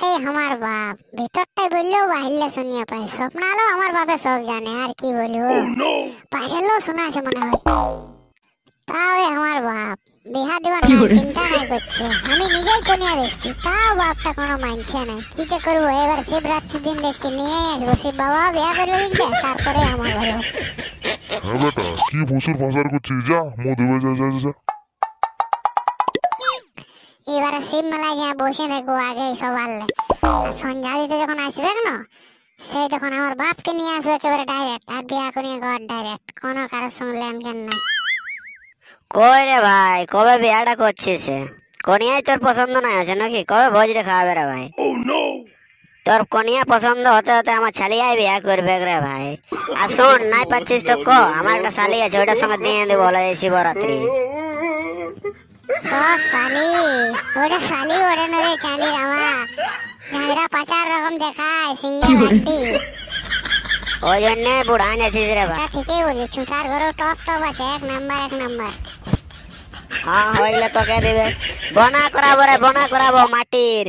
বেটাটাই আমার বাপ, ভিতরটাই বললেও বাহিরে শুনিয়ে পাই, স্বপ্নালো আমার বাপে সব জানে, আর কি বলবো, বাইরেও শোনা আছে মনে হয়। তাও আমার বাপ বিহা দিবার না চিন্তা নাই করছে, আমি নিজেই কোনিয়া দেখছি, তাও বাপটা কোনো মানছে না। কি যে করবো, এবার শিবরাত্রির দিন দেখছি নিয়ে আসবো, শিব বাবা বিয়া করবে কিন্তু তারপরে আমার বলো। হ্যাঁ বেটা, কি ভুসুর ফাসার করছিস? যা মুখ ধুবে যা যা যা। এবারে শিব মেলায় যা বসে থাকবো আগে সবালে, আর সন্ধ্যা দিতে যখন আসবে না, সেই তখন আমার বাপকে নিয়ে আসবো একেবারে ডাইরেক্ট, আর বিয়া করিয়ে ঘর ডাইরেক্ট, কোনো কারোর সঙ্গে লেনদেন নাই। কই রে ভাই, কবে বিয়াটা করছিস? কনিয়াই তোর পছন্দ নাই আছে নাকি? কবে ভোজরে খাওয়াবে রে ভাই? তোর কনিয়া পছন্দ হতে হতে আমার ছালিয়াই বিয়া করবে রে ভাই। আর শোন, নাই পাচ্ছিস তো ক, আমার একটা শালি আছে, ওটার সঙ্গে দিয়ে দেবো বলে এই শিবরাত্রি। তো শালি, ওটা শালি ওরে নরে চাঁদি রামা, ঝাঁঝরা পাচার রকম দেখায়, সিঙ্গে লাড্ডি। ওই জন্য বুড়া যাচ্ছিস রে ভাই। তা ঠিকই বলেছ, তার ঘরেও টপ টপ আছে, এক নাম্বার এক নাম্বার। হ্যাঁ, হইলে তোকে দিবে, বনা করাবো রে, বনা করাবো মাটির।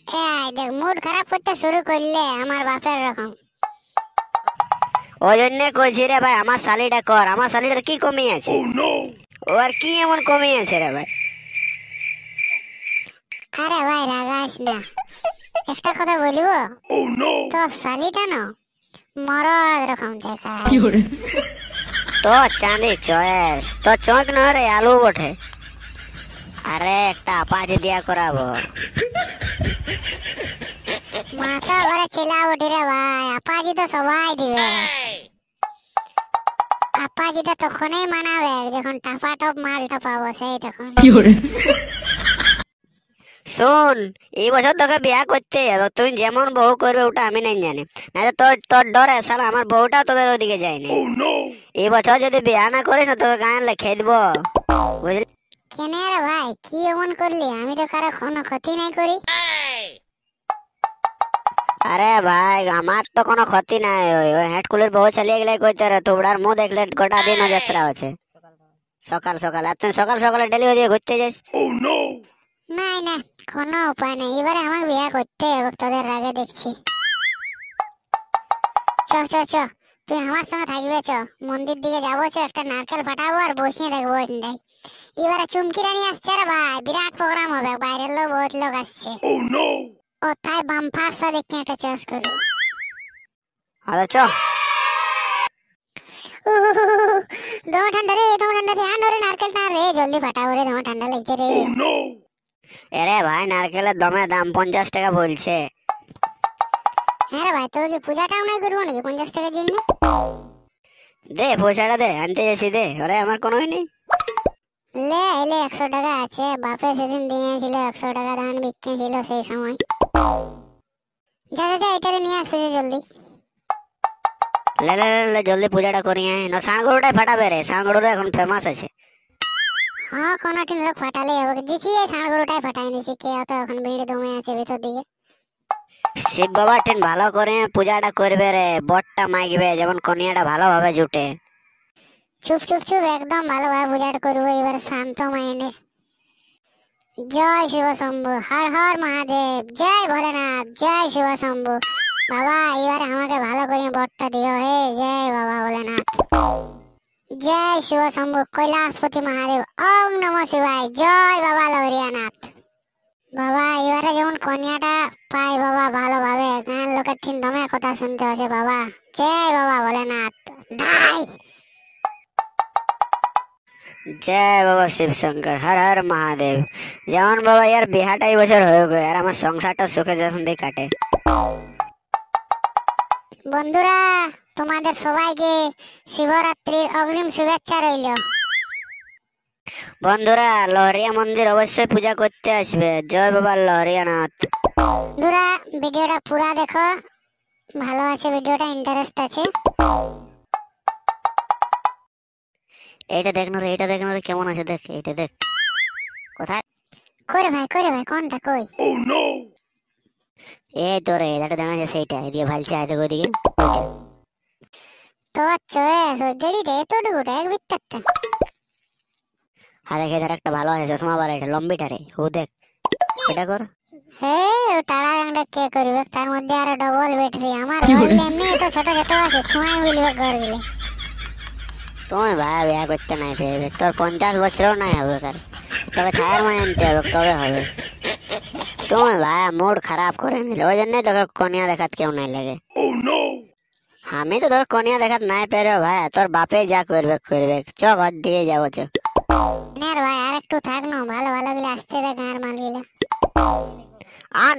এই দেখ, মুড খারাপ করতে শুরু করলে আমার বাপের রকম। ওই জন্য কইছি রে ভাই, আমার শালিটা কর। আমার শালিটার কি কমি আছে? ও আর কি এমন কমি আছে রে ভাই? আরে ভাই রাগাস না, একটা কথা বলবো, তো শালিটা না মরদ রকম দেখায়। তো চাঁদি চয়েস, তো চোখ না রে আলু বটে। আরে একটা আপাজি দিয়া করাবো। মাথা ঘরে চিলা উঠি রে ভাই, আপাজি তো সবাই দিবে। আপাজিটা তখনই মানাবে যখন টাপা টপ মালটা পাবো, সেই তখন। শোন, এই বছর তোকে বিয়া করতে হবে, তুই যেমন বউ করবে ওটা আমি নাই জানি, না তোর তোর ডরে সালা আমার বউটাও তোদের ওদিকে যায়নি। এই বছর যদি বিয়া না করিস না, তোকে গায়ে লেখে দিব, বুঝলি? কেন রে ভাই, কি এমন করলি? আমি তো কারো কোনো ক্ষতি নাই করি। আরে ভাই, আমার তো কোনো ক্ষতি নাই, ওই হেডকুলের বউ চালিয়ে গেলে কইতে রে, তোবড়ার মুখ দেখলে গোটা দিন যাত্রা আছে। সকাল সকাল, আর তুই সকাল সকালে ডেলি ওদিকে ঘুরতে যাস? নাই না, কোনো উপায় নেই, এবারে আমাকে বিয়া করতে হবে, তোদের আগে দেখছি। চ চ চ, তুই আমার সঙ্গে থাকবে, চ মন্দির দিকে যাবো, চ একটা নারকেল ফাটাবো আর বসিয়ে দেখবো ওইটাই। এবারে চুমকি রানী আসছে রে ভাই, বিরাট প্রোগ্রাম হবে, বাইরের লোক বহুত লোক আসছে। ও তাই বাম্পার সা দেখে একটা চাষ করবো। আরে চ। দমা ঠান্ডা রে, দমা ঠান্ডা রে, আনো রে নারকেল টা রে, জলদি ফাটাবো রে, দমা ঠান্ডা লাগছে রে। আরে ভাই, নারকেলের দমে দাম 50 টাকা বলছে। হ্যাঁ রে ভাই, তোকে কি পূজাটাও নাই করবো নাকি 50 টাকার জন্য? দে পয়সাটা দে, আনতে যাচ্ছি দে। ওরে আমার কোনোই নেই। লে এলে 100 টাকা আছে, বাপে সেদিন দিয়েছিল 100 টাকা ধান বিক্রি ছিল সেই সময়। যা যা যা, এটারে নিয়ে আসবে জলদি। লে লে লে লে, জলদি পূজাটা করি। না সাঁড়গরুটাই ফাটাবে রে, সাঁড়গরুটা এখন ফেমাস আছে। হ্যাঁ, কোনোটি লোক ফাটালে হবে, দিছি এই ষাঁড় গরুটাই ফাটাই নিছি, কে অত এখন ভিড় দমে আছে ভিতর দিকে। শিব বাবা টেন ভালো করে পূজাটা করবে রে, বটটা মাইকবে, যেমন কনিয়াটা ভালোভাবে জুটে। চুপ চুপ চুপ, একদম ভালোভাবে পূজাটা করবো এবার শান্ত মাইন্ডে। জয় শিব শম্ভু, হর হর মহাদেব, জয় ভোলেনাথ, জয় শিব শম্ভু। বাবা এবার আমাকে ভালো করে বটটা দিও, হে জয় বাবা ভোলেনাথ, জয় শিব শম্ভু, কৈলাসপতি মহাদেব, ওম নমঃ শিবায়, জয় বাবা লহরিয়ানাথ। বাবা এবারে যেমন কন্যাটা পাই বাবা ভালোভাবে, গান লোকের ঠিক দমে কথা শুনতে হচ্ছে বাবা, জয় বাবা ভোলেনাথ। ডাই জয় বাবা শিব শঙ্কর, হর হর মহাদেব। যেমন বাবা ইয়ার বিহাটা এই বছর হয়ে গো, আর আমার সংসারটা সুখে শান্তি কাটে। বন্ধুরা, তোমাদের সবাইকে শিবরাত্রির অগ্রিম শুভেচ্ছা রইল। বন্ধুরা, লহরিয়া মন্দির অবশ্যই পূজা করতে আসবে। জয় বাবা লহরিয়ানাথ। বন্ধুরা ভিডিওটা পুরা দেখো, ভালো আছে ভিডিওটা, ইন্টারেস্ট আছে। এইটা দেখ না রে, এইটা দেখ না রে, কেমন আছে দেখ, এইটা দেখ। কোথায়? করে ভাই কোনটা কই? এই তো রে, এটা দেখা যাচ্ছে, সেইটা এদিকে ভালছে, আয় দেখো ওইদিকে, ওইটা। তো চয়েস ওই গেড়িটা এতটুকুটা এক বিত্তারটা। হ্যাঁ দেখ, এধার একটা ভালো আছে, চশমা বালা, এটা লম্বিটা রে, ও দেখ, এটা কর। হে টাড়া গাংটা কে করবে, তার মধ্যে আরো ডবল ব্যাটারি। আমার ঘর এমনি তো ছোট ছোট আছে, ছুঁয়াই বলবে ঘর গেলে। তুমি ভাই বিয়া করতে নাই পেয়ে, তোর 50 বছরও নাই হবে কার, তোকে ছায়ার মায় আনতে হবে, তবে হবে। তুমি ভাই মুড খারাপ করে নিলে, ওই জন্যই তোকে কনিয়া দেখাত কেউ নাই লাগে। আমি তো তোকে কনিয়া দেখাত নাই পেরে ভাই, তোর বাপে যা করবে করবে, চ ঘর দিয়ে যাবো চ। ভাই আর একটু থাক না, ভালো ভালো গুলো আসতে দেখ গাঁয়ের মাল গুলো। আর